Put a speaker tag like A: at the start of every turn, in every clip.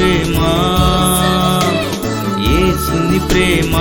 A: ప్రేమ, యేసుని ప్రేమ.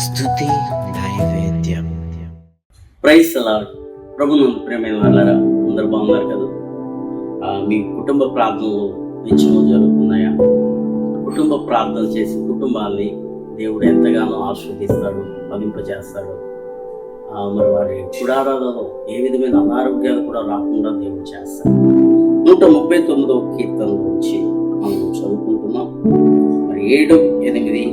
A: స్తుతి నైవేద్యం.
B: Praise the lord. ప్రభునందు ప్రియమైన వాళ్ళారా, అందరూ బాగున్నారు కదా? మీ కుటుంబ ప్రార్థనలు నిత్యము జరుగుతున్నాయా? కుటుంబ ప్రార్థన చేసి కుటుంబాన్ని దేవుడు ఎంతగానో ఆశీర్వదిస్తాడు, ఫలింపజేస్తాడు. మరి వారి గుడారాలలో ఏ విధమైన అనారోగ్యాలు కూడా రాకుండా దేవుడు చేస్తాడు. 139వ కీర్తన నుంచి మనం చదువుకుంటున్నాం. మరి 7, 8,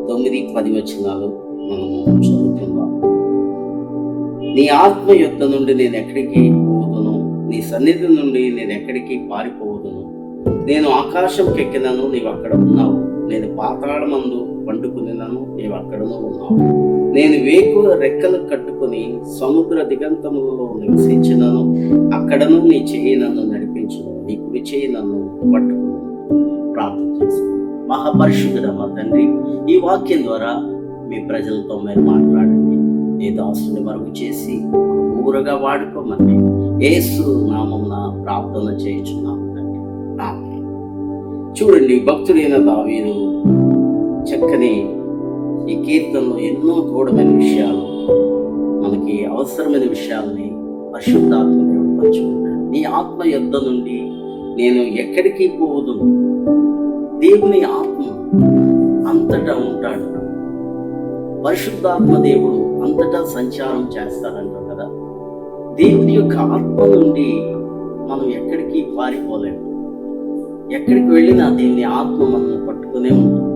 B: 9, 10 వచనాలు మనము చదువుకుందాం. నీ ఆత్మ యుద్ధ నుండి నేను ఎక్కడికి పోదును, నీ సన్నిధి నుండి నేను ఎక్కడికి పారిపోదును. నేను ఆకాశంకి ఎక్కినను, నీవు అక్కడ ఉన్నావు. నేను పాతాళమందు పండుకునినను, నీవు అక్కడను ఉన్నావు. నేను వేకువ రెక్కలు కట్టుకుని సముద్ర దిగంతములలో నివసించినను, అక్కడను నీ చెయ్యి నన్ను నడిపించును, నీ కుడి చెయ్యి నన్ను పట్టుకును. ప్రార్థన చేసి, మహాపరిశుద్ధుడ మా తండ్రి, ఈ వాక్యం ద్వారా మీ ప్రజలతో మీరు మాట్లాడండి. నీ దాసుని మరుగు చేసి ఊరగా వాడుకోమని యేసు నామమున ప్రార్థన చేయుచున్నాము తండ్రి. ఆమేన్. చూడండి, భక్తుడైన దావీదు చక్కని ఈ కీర్తనలో ఎన్నో గూఢమైన విషయాలు, మనకి అవసరమైన విషయాల్ని పరిశుద్ధాత్మ దేవుడు పంచుకుంటాడు. నీ ఆత్మ యుద్ధ నుండి నేను ఎక్కడికి పోదును. దేవుని ఆత్మ అంతటా ఉంటాడు. పరిశుద్ధాత్మ దేవుడు అంతటా సంచారం చేస్తాడంటాం కదా. దేవుని యొక్క ఆత్మ నుండి మనం ఎక్కడికి పారిపోలేము. ఎక్కడికి వెళ్ళినా దేవుని ఆత్మ మనల్ని పట్టుకునే ఉంటుంది.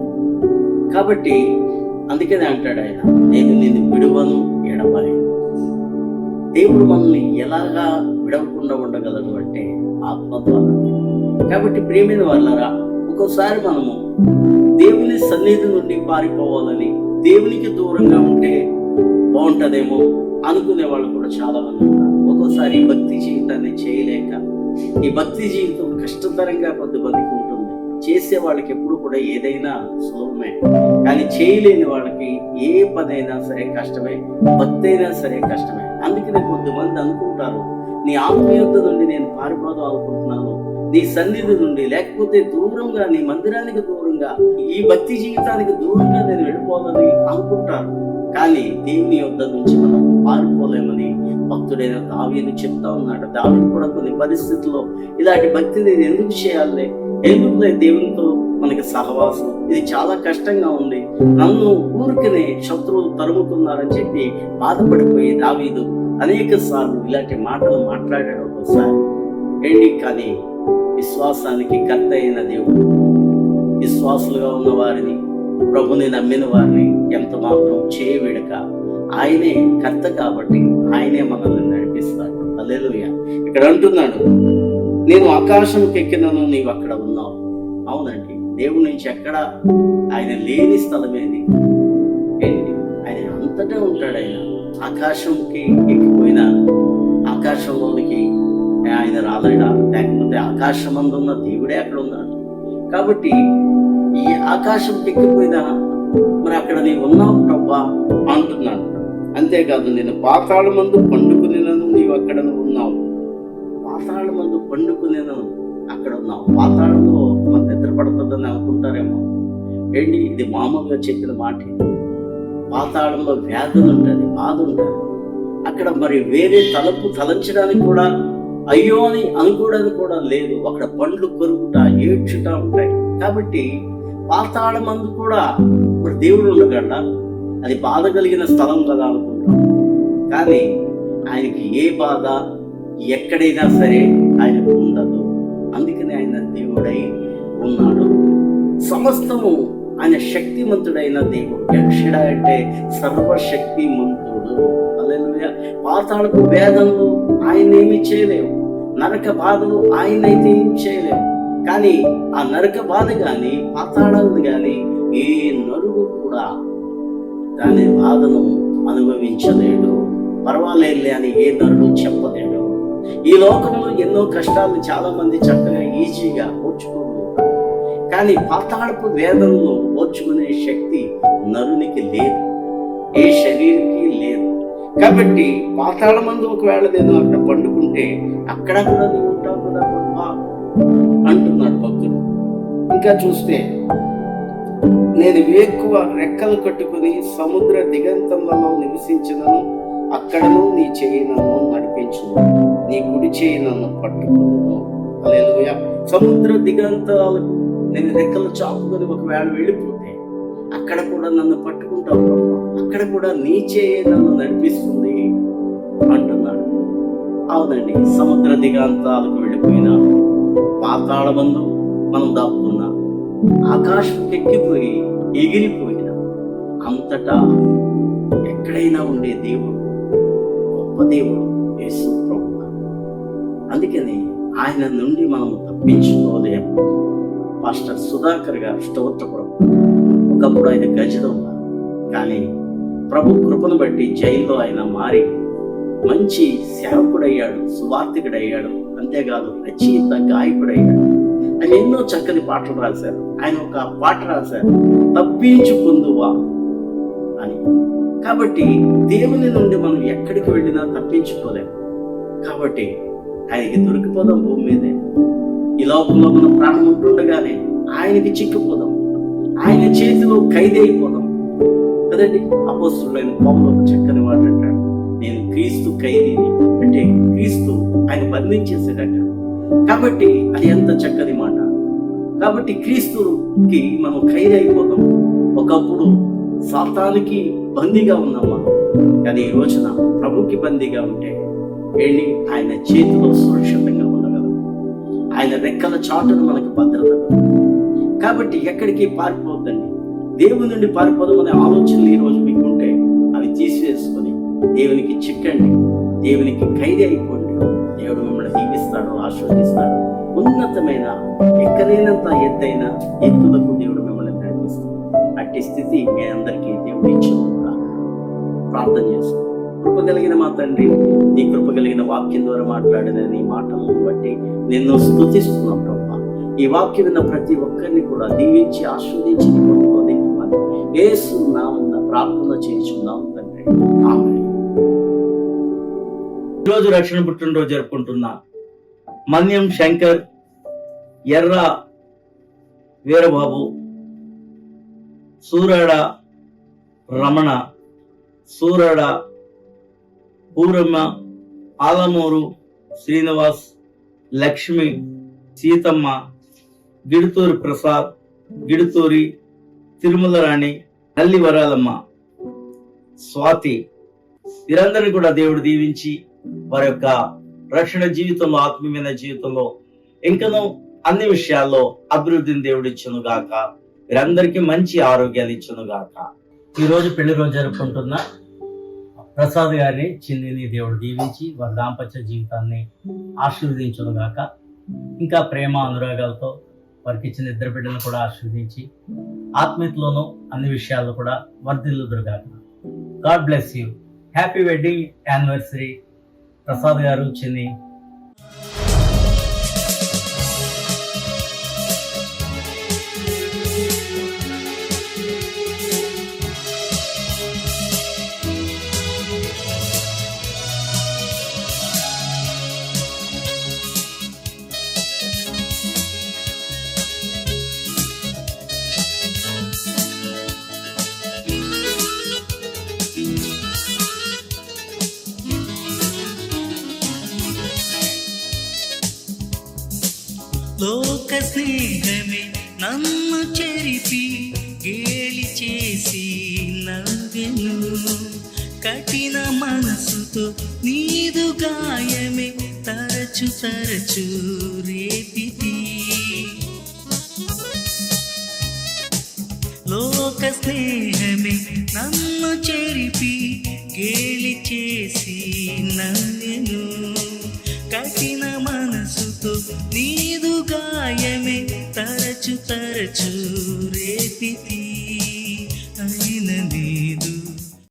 B: కాబట్టి అందుకనే అంటాడు ఆయన, నేను నిన్ను విడువను, ఎడబాయను. దేవుడు మనల్ని ఎలాగా విడవకుండా ఉండగలడు అంటే ఆత్మ ద్వారా. కాబట్టి ప్రియమైన వాళ్ళారా, ఒక్కోసారి మనము దేవుని సన్నిధి నుండి పారిపోవాలని, దేవునికి దూరంగా ఉంటే బాగుంటుందేమో అనుకునే వాళ్ళు కూడా చాలా మంది ఉన్నారు. ఒక్కోసారి ఈ భక్తి జీవితాన్ని చేయలేక, ఈ భక్తి జీవితం కష్టతరంగా కొంతమందికి ఉంటుంది. చేసే వాళ్ళకి ఎప్పుడు కూడా ఏదైనా సులభమే, కానీ చేయలేని వాళ్ళకి ఏ పనైనా సరే కష్టమే, భక్తి అయినా సరే కష్టమే. అందుకనే కొంతమంది అనుకుంటారు, నీ ఆత్మీయత నుండి నేను పారిపోదాం అనుకుంటున్నాను, నీ సన్నిధి నుండి, లేకపోతే దూరంగా నీ మందిరానికి దూరంగా, ఈ భక్తి జీవితానికి దూరంగా నేను వెళ్ళిపోవాలని అనుకుంటారు. కానీ దేవుని యొద్ద నుంచి మనం పారిపోలేమని భక్తుడైన దావీదు చెప్తా ఉన్నాడు. దావీదు కూడా కొన్ని పరిస్థితుల్లో ఇలాంటి భక్తిని నేను ఎందుకు చేయాలి, ఎందుకులే దేవునితో మనకి సహవాసం, ఇది చాలా కష్టంగా ఉంది, నన్ను ఊరికనే శత్రువులు తరుముతున్నారని చెప్పి బాధపడిపోయి దావీదు అనేక సార్లు ఇలాంటి మాటలు మాట్లాడాడు. ఒకసారి ఏంటి, కానీ విశ్వాసానికి కర్త అయిన దేవుడు విశ్వాసులుగా ఉన్న వారిని, ప్రభుని నమ్మిన వారిని ఎంత మాత్రం చేయవిడక ఆయనే కర్త కాబట్టి ఆయనే మనల్ని నడిపిస్తాడు. హల్లెలూయా. ఇక్కడ అంటున్నాడు, నేను ఆకాశంకి ఎక్కినను, నీవు అక్కడ ఉన్నావు. అవునండి, దేవుడి నుంచి ఎక్కడ ఆయన లేని స్థలమేది ఏంటి? ఆయన అంతటా ఉంటాడు. ఆయన ఆకాశంకి ఎక్కిపోయిన ఆకాశంలోనికి ఆయన రాలేడా? లేకపోతే ఆకాశమందున్న దేవుడే అక్కడ ఉన్నాడు. కాబట్టి ఈ ఆకాశంకి ఎక్కిపోయినా మరి అక్కడ నీవు ఉన్నావు ప్రభా అంటున్నాడు. అంతేకాదు, నేను పాతాళమందు పండుకునేనను, నీవు అక్కడ ఉన్నావు. పాతాళమందు పండుకునేనను, అక్కడ ఉన్నావు. పాతాళంలో మన నిద్ర పడుతుందని అనుకుంటారేమో. ఏంటి, ఇది మామూలుగా చెప్పిన మాట. పాతాళంలో వ్యాధులు ఉంటుంది, బాధ ఉంటుంది. అక్కడ మరి వేరే తలపు తలంచడానికి కూడా, అయ్యో అని అనుకోవడానికి కూడా లేదు. అక్కడ పండ్లు కొరుకుట, ఏడ్చుట ఉంటాయి. కాబట్టి పాతాళమందు కూడా మరి దేవుడు ఉండగలడా? అది బాధ కలిగిన స్థలం కదా అనుకుంటాం. కానీ ఆయనకి ఏ బాధ ఎక్కడైనా సరే ఆయనకు ఉండదు. అందుకని ఆయన దేవుడై ఉన్నాడు. సమస్తము ఆయన శక్తిమంతుడైన దేవుడు. యెహోవా అంటే సర్వశక్తిమంతుడు. హల్లెలూయా. పాతాళపు వేదనలు ఆయన ఏమీ చేయలేవు, నరక బాధలు ఆయనైతే ఏం చేయలేవు. కానీ ఆ నరక బాధ కానీ, పాతాళాలను కానీ ఏ నరుడు కూడా దాని బాధను అనుభవించలేడు. పర్వాలేదులే అని ఏ నరుడు చెప్పలేడు. ఈ లోకంలో ఎన్నో కష్టాలను చాలా మంది చక్కగా ఈజీగా ఓర్చుకుంటారు, కానీ పాతాళపు వేదనలో ఓర్చుకునే శక్తి నరునికి లేదు, ఏ శరీరానికి లేదు. కాబట్టి పాతాళమందు ఒకవేళ నేను అక్కడ పండుకుంటే అక్కడ కూడా నీవు ఉంటావు కదా ప్రభా అంటున్నాడు భక్తుడు. ఇంకా చూస్తే, నేను వేకువ రెక్కలు కట్టుకుని సముద్ర దిగంతములలో నివసించినను, అక్కడను నీ చేయి నన్ను నడిపించును, నీ కుడి చేయి నన్ను పట్టుకును. హల్లెలూయా. సముద్ర దిగంతాలకు నేను రెక్కలు చాపుకొని ఒకవేళ వెళ్ళిపోతే అక్కడ కూడా నన్ను పట్టుకుంటావు ప్రభా, అక్కడ కూడా నీ చేయి నన్ను నడిపిస్తుంది అంటున్నాడు. అవునండి, సముద్ర దిగంతాలకు వెళ్ళిపోయినా, పాతాళమందు మనం దాక్కున్నా, ఆకాశం ఎక్కిపోయి ఎగిరిపోయినా, అంతటా ఎక్కడైనా ఉండే దేవుడు గొప్ప దేవుడు యేసు ప్రభువు. అందుకని ఆయన నుండి మనం తప్పించుకోలేము. పాస్టర్ సుధాకర్ గారు స్తోత్రపురం, ఒకప్పుడు ఆయన గజలో ఉన్నారు, కానీ ప్రభు కృపను బట్టి జైల్లో ఆయన మారి మంచి సేవకుడయ్యాడు, సువార్థికుడయ్యాడు. అంతేకాదు రచయిత, గాయకుడయ్యాడు. ఆయన ఎన్నో చక్కని పాటలు రాశారు. ఆయన ఒక పాట రాశారు, తప్పించుకుందువా అని. కాబట్టి దేవుని నుండి మనం ఎక్కడికి వెళ్ళినా తప్పించుకోలేము. కాబట్టి ఆయనకి దొరికిపోదాం భూమి మీదే. ఈ లోకంలో మన ప్రాణం ఉంటుండగానే ఆయనకి చిక్కిపోదాం, ఆయన చేతిలో ఖైదీ అయిపోదాం కదండి. అపోస్తలుడైన పౌలు ఒక చక్కని మాట అంటాడు, నేను క్రీస్తు ఖైదీని, అంటే క్రీస్తు ఆయన బంధించేసాడట. కాబట్టి అది ఎంత చక్కని మాట. కాబట్టి క్రీస్తుకి మనం ఖైదీ అయిపోతాం. ఒకప్పుడు సాతానికి బందీగా ఉన్నాం మనం, కానీ ఈ రోజున ప్రభుకి బందీగా ఉంటే వెళ్ళి ఆయన చేతిలో సురక్షితంగా ఉండగలం. ఆయన రెక్కల చాటును మనకు భద్రత. కాబట్టి ఎక్కడికి పారిపోద్దండి, దేవుని నుండి పారిపోదాం అనే ఆలోచనలు ఈ రోజు మీకు ఉంటే అవి తీసివేసుకొని దేవునికి చిక్కండి, దేవునికి ఖైదీ అయిపోండి. దేవుడు మిమ్మల్ని దీవిస్తాడు, ఆశీర్వదిస్తాడు. ఉన్నతమైన ఎక్కలేనంత ఎత్తైన ఎత్తులకు దేవుడు మిమ్మల్ని నడిపిస్తాడు. అట్టి స్థితి మీ అందరికీ దేవుడు ఇచ్చును. ప్రార్థన చేస్తాం. కృప కలిగిన మా తండ్రి, నీ కృప కలిగిన వాక్యం ద్వారా మాట్లాడిన నీ మాటలను బట్టి నిన్ను స్తుతిస్తున్నాం ప్రభా. ఈ వాక్యం విన్న ప్రతి ఒక్కరిని కూడా దీవించి ఆశీర్వదించి యేసు నామమున ప్రార్థన చేస్తున్నాం తండ్రి, ఆమేన్. ఈరోజు రక్షణ పుట్టినరోజు జరుపుకుంటున్న మన్యం శంకర్, ఎర్ర వీరబాబు, సూరాడ రమణ, సూరాడ పూరమ్మ, ఆలమూరు శ్రీనివాస్, లక్ష్మి, సీతమ్మ, గిడుతూరి ప్రసాద్, గిడుతూరి తిరుమల రాణి, నల్లి వరాలమ్మ, స్వాతి, వీరందరినీ కూడా దేవుడు దీవించి వారి యొక్క రక్షణ జీవితంలో, ఆత్మీయమైన జీవితంలో ఇంకనూ అన్ని విషయాల్లో అభివృద్ధిని దేవుడు ఇచ్చును గాక. వీరందరికీ మంచి ఆరోగ్యాలు ఇచ్చును గాక. ఈ రోజు పెళ్లి రోజు జరుపుకుంటున్న ప్రసాద్ గారిని, చిన్నిని దేవుడు దీవించి వారి దాంపత్య జీవితాన్ని ఆశీర్వదించును గాక. ఇంకా ప్రేమ అనురాగాలతో వారికి ఇచ్చిన ఇద్దరు బిడ్డలను కూడా ఆశీర్వదించి ఆత్మీయతలోనూ అన్ని విషయాల్లో కూడా వర్ధిల్లుదురుగాక. God bless you. Happy wedding anniversary Prasad garu, Chinni.
C: లోక స్నేహమే నన్ను చెరిపి గేలి చేసి నవ్వెను, కఠిన మనసుతో నీదు గాయమే తరచు తరచు రేపితి. లోక స్నేహమే నన్ను చెరిపి గేలి చేసి నవ్వెను, కఠిన మనసుతో నీదు గాయమే తరచు తరచు రేపితి. అయిన నీదు